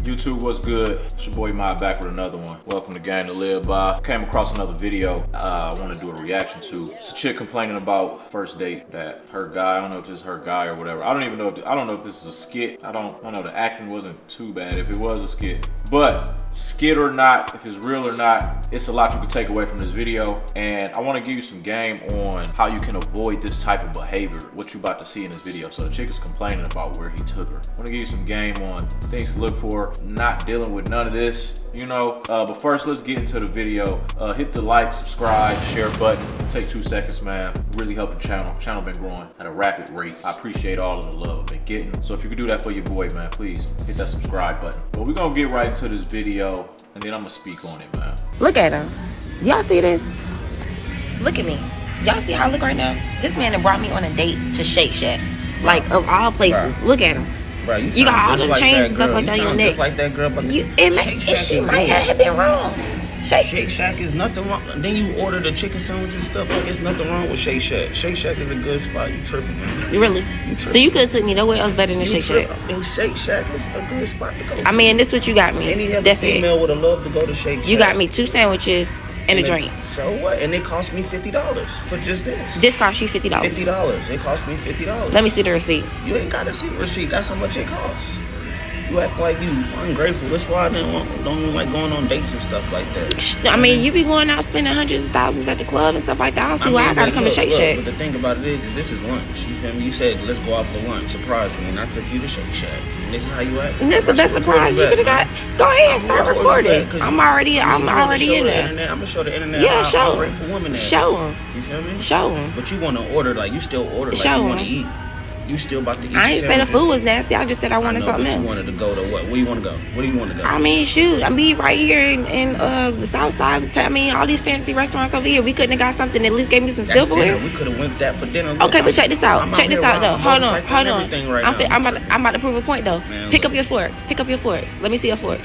YouTube, what's good? It's your boy Mod back with another one. Welcome to Game to Live By. Came across another video I want to do a reaction to. It's a chick complaining about first date that her guy, I don't know if this is her guy or whatever. I don't know if this is a skit. I don't know, the acting wasn't too bad if it was a skit. But skit or not, if it's real or not, it's a lot you can take away from this video. And I want to give you some game on how you can avoid this type of behavior, what you about to see in this video. So the chick is complaining about where he took her. I want to give you some game on things to look for, not dealing with none of this, you know. But first, let's get into the video. Hit the like, subscribe, share button. Take 2 seconds, man. Really help the channel. Channel been growing at a rapid rate. I appreciate all of the love I've been getting. So if you could do that for your boy, man, please hit that subscribe button. But we're gonna get right into this video, and then I'm gonna speak on it, man. Look at him. Y'all see this? Look at me. Y'all see how I look right now? This man that brought me on a date to Shake Shack. Like, of all places. Bro. Look at him. Bro, you got all the like chains and stuff like that on your neck. Just like that girl, but she might have been wrong. Shake Shack is nothing wrong. Then you order the chicken sandwich and stuff. Like, it's nothing wrong with Shake Shack. Shake Shack is a good spot. You tripping, man. Really? So you could have took me nowhere else better than Shake Shack. And Shake Shack is a good spot to go to. I mean, this what you got me. Any other That's female would have loved to go to Shake Shack. You got me 2 sandwiches and a drink. So what? And it cost me $50 for just this. This cost you $50. $50. It cost me $50. Let me see the receipt. You ain't got to see the receipt. That's how much it costs. You act like you ungrateful. That's why I don't like going on dates and stuff like that. I mean, you be going out spending hundreds of thousands at the club and stuff like that. I don't see why I gotta come to Shake Shack. But the thing about it is this is lunch. You feel me? You said, let's go out for lunch. Surprise me. And I took you to Shake Shack. And this is how you act. And that's the best surprise you could have got. Go ahead, start recording. I'm already in there. I'm gonna show the internet how ungrateful women show them. You feel me? Show them. But you want to order, like, you still order like you want to eat. You still about to eat. I ain't say the food was nasty. I just said I wanted something else. You wanted to go to what? Where do you want to go? Where do you want to go? I mean, shoot. I mean, right here in the South Side. I mean, all these fancy restaurants over here. We couldn't have got something that at least gave me some silverware. We could have went that for dinner. Okay, but check this out. Check this out, though. Hold on. I'm about to prove a point, though. Pick up your fork. Pick up your fork. Let me see your fork.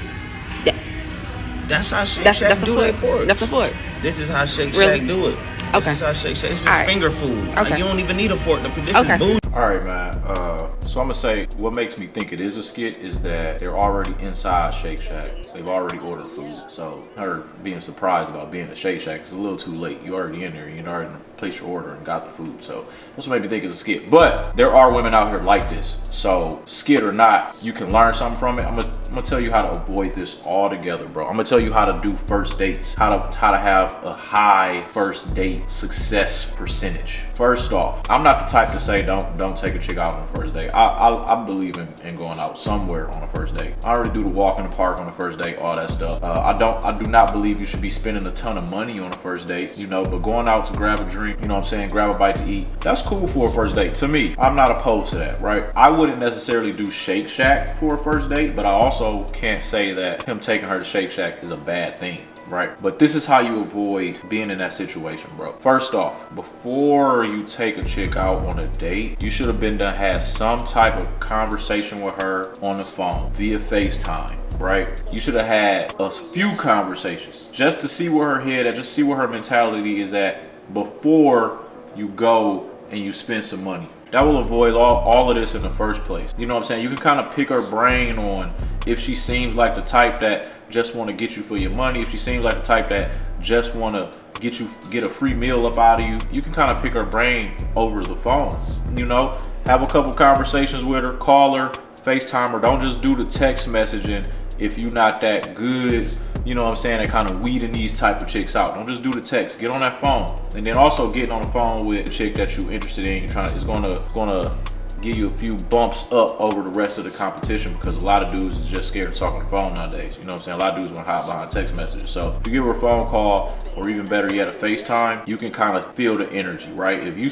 That's how Shake Shack do their forks. That's a fork. This is how Shake Shack do it. Okay. This is how Shake Shack. This is finger food. Okay. Like, you don't even need a fork. This is booze. All right, man. So I'm gonna say what makes me think it is a skit is that they're already inside Shake Shack. They've already ordered food. So her being surprised about being at Shake Shack is a little too late. You already in there. You already placed your order and got the food. So that's what made me think it's a skit. But there are women out here like this. So skit or not, you can learn something from it. I'm gonna tell you how to avoid this altogether, bro. I'm gonna tell you how to do first dates, how to have a high first date success percentage. First off, I'm not the type to say don't take a chick out on the first date. I believe in going out somewhere on the first date. I already do the walk in the park on the first date, all that stuff. I do not believe you should be spending a ton of money on a first date, you know, but going out to grab a drink, you know what I'm saying, grab a bite to eat, that's cool for a first date. To me, I'm not opposed to that, right? I wouldn't necessarily do Shake Shack for a first date, but I also can't say that him taking her to Shake Shack is a bad thing. Right? But this is how you avoid being in that situation, bro. First off, before you take a chick out on a date, you should have had some type of conversation with her on the phone via FaceTime, right? You should have had a few conversations just to see where her head at, just see where her mentality is at before you go and you spend some money. That will avoid all of this in the first place. You know what I'm saying? You can kind of pick her brain on if she seems like the type that just want to get you for your money, if she seems like the type that just want to get a free meal up out of you. You can kind of pick her brain over the phone, you know? Have a couple conversations with her, call her, FaceTime her. Don't just do the text messaging if you're not that good, you know what I'm saying, that kind of weeding these type of chicks out. Don't just do the text. Get on that phone. And then also getting on the phone with a chick that you're interested in. It's gonna give you a few bumps up over the rest of the competition, because a lot of dudes is just scared to talk on the phone nowadays. You know what I'm saying? A lot of dudes want to hide behind text messages. So if you give her a phone call, or even better yet, a FaceTime, you can kind of feel the energy, right? If you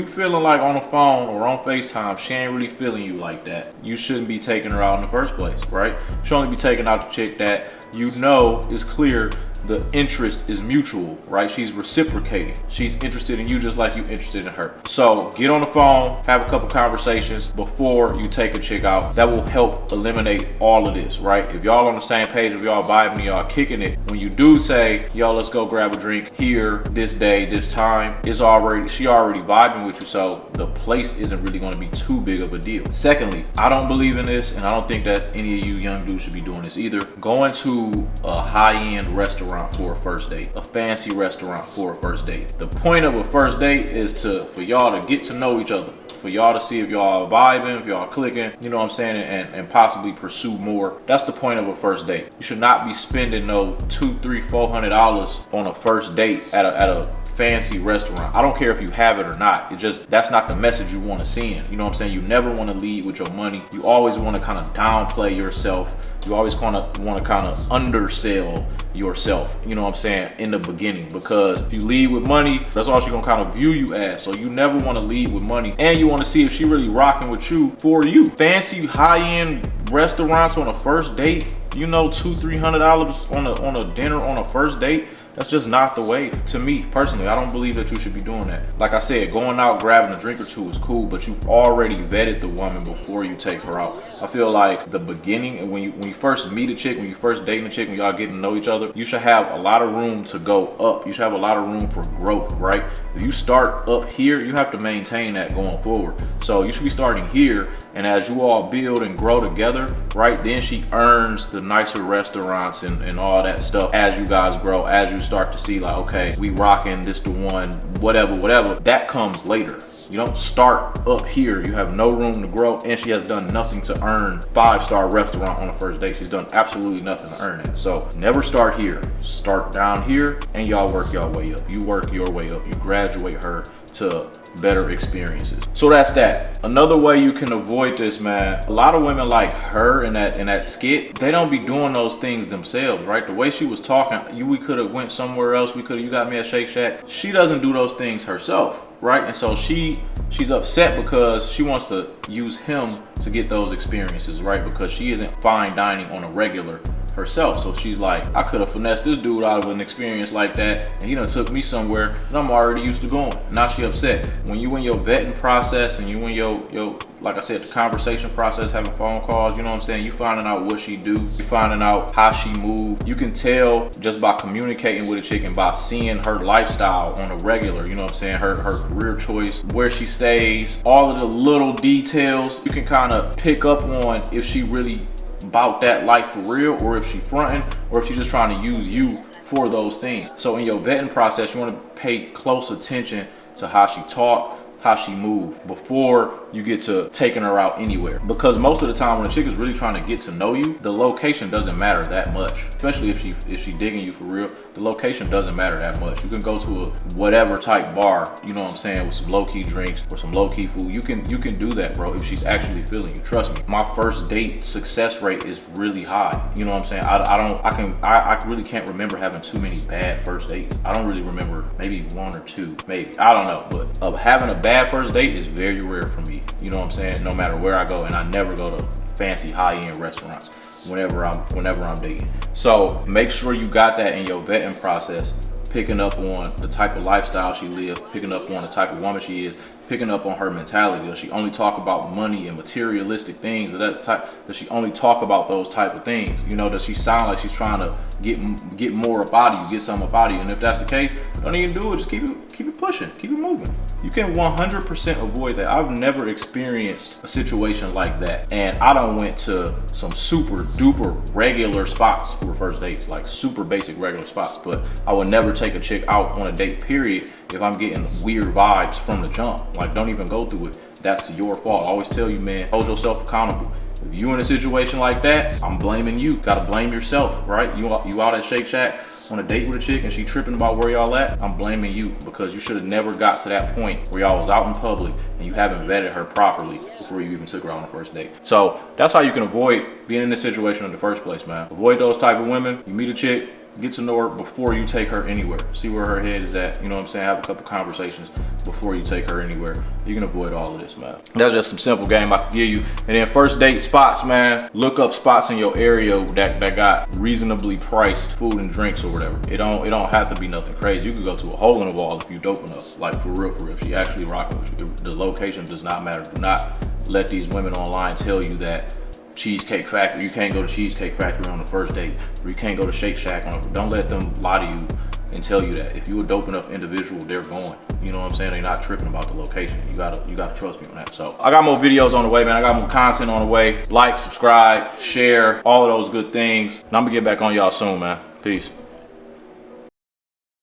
feeling like on the phone or on FaceTime, she ain't really feeling you like that, you shouldn't be taking her out in the first place, right? You should only be taking out the chick that you know is clear the interest is mutual, right? She's reciprocating. She's interested in you just like you interested in her. So get on the phone, have a couple conversations before you take a chick out. That will help eliminate all of this, right? If y'all on the same page, if y'all vibing, y'all kicking it, when you do say, yo, let's go grab a drink here, this day, this time, she already vibing with you, so the place isn't really gonna be too big of a deal. Secondly, I don't believe in this, and I don't think that any of you young dudes should be doing this either. Going to a high-end restaurant for a first date, a fancy restaurant for a first date. The point of a first date is for y'all to get to know each other, for y'all to see if y'all are vibing, if y'all are clicking, you know what I'm saying, and possibly pursue more. That's the point of a first date. You should not be spending no $200, $300, $400 on a first date at a fancy restaurant. I don't care if you have it or not. That's not the message you want to send. You know what I'm saying? You never want to lead with your money. You always want to kind of downplay yourself. You always want to kind of undersell yourself, you know what I'm saying, in the beginning, because if you lead with money, that's all she's gonna kind of view you as. So you never want to lead with money, and you want to see if she really rocking with you for you. Fancy high-end restaurants on a first date, you know, $200, $300 on a dinner on a first date, that's just not the way. To me personally, I don't believe that you should be doing that. Like I said, going out grabbing a drink or two is cool, but you've already vetted the woman before you take her out. I feel like the beginning, and when you first meet a chick, when you first dating a chick, when y'all getting to know each other, you should have a lot of room to go up. You should have a lot of room for growth, right? If you start up here, you have to maintain that going forward. So you should be starting here, and as you all build and grow together, right, then she earns the nicer restaurants and all that stuff as you guys grow, as you start to see like, okay, we rocking, this the one, whatever. That comes later. You don't start up here. You have no room to grow, and she has done nothing to earn 5-star restaurant on the first date. She's done absolutely nothing to earn it. So never start here. Start down here, and y'all work your way up. You work your way up. You graduate her to better experiences. So that's that. Another way you can avoid this, man, a lot of women like her in that skit, they don't be doing those things themselves, right? The way she was talking, we could have went somewhere else. You got me at Shake Shack. She doesn't do those things herself, right? And so she's upset because she wants to use him to get those experiences, right? Because she isn't fine dining on a regular herself. So she's like, I could have finessed this dude out of an experience like that, and he done took me somewhere and I'm already used to going. Now she upset. When you in your vetting process and you in your like I said, the conversation process, having phone calls, you know what I'm saying, you finding out what she do, you finding out how she move. You can tell just by communicating with a chick and by seeing her lifestyle on a regular, you know what I'm saying, her career choice, where she stays, all of the little details. You can kind of pick up on if she really about that life for real, or if she fronting, or if she's just trying to use you for those things. So in your vetting process, you want to pay close attention to how she talk, how she move before you get to taking her out anywhere. Because most of the time when a chick is really trying to get to know you, the location doesn't matter that much. Especially if she digging you for real, the location doesn't matter that much. You can go to a whatever type bar, you know what I'm saying, with some low-key drinks or some low-key food. You can do that, bro, if she's actually feeling you. Trust me. My first date success rate is really high. You know what I'm saying? I really can't remember having too many bad first dates. I don't really remember, maybe one or two, maybe. I don't know. But of having a bad first date is very rare for me. You know what I'm saying? No matter where I go, and I never go to fancy high-end restaurants whenever I'm dating. So make sure you got that in your vetting process, picking up on the type of lifestyle she lives, picking up on the type of woman she is, picking up on her mentality. Does she only talk about money and materialistic things of that type? Does she only talk about those type of things? You know, does she sound like she's trying to get more up out of you, get something up out of you? And if that's the case, don't even do it. Just keep it pushing, keep it moving. You can 100% avoid that. I've never experienced a situation like that, and I done went to some super duper regular spots for first dates, like super basic regular spots. But I would never take a chick out on a date, period, if I'm getting weird vibes from the jump. Like, don't even go through it. That's your fault. I always tell you, man, hold yourself accountable. If you in a situation like that, I'm blaming you. Gotta blame yourself, right? You out at Shake Shack on a date with a chick and she tripping about where y'all at, I'm blaming you, because you should have never got to that point where y'all was out in public and you haven't vetted her properly before you even took her on the first date. So that's how you can avoid being in this situation in the first place, man. Avoid those type of women. You meet a chick, Get to know her before you take her anywhere. See where her head is at. You know what I'm saying? Have a couple conversations before you take her anywhere. You can avoid all of this, man. That's just some simple game I can give you. And then first date spots, man. Look up spots in your area that got reasonably priced food and drinks or whatever. It don't have to be nothing crazy. You could go to a hole in the wall if you dope enough. Like for real, for real. If she actually rocking with you. The location does not matter. Do not let these women online tell you that Cheesecake Factory, you can't go to Cheesecake Factory on the first date, or you can't go to Shake Shack on it. Don't let them lie to you and tell you that. If you're a dope enough individual, they're going. You know what I'm saying? They're not tripping about the location. You gotta trust me on that. So I got more videos on the way, man. I got more content on the way. Like, subscribe, share, all of those good things. And I'm gonna get back on y'all soon, man. Peace.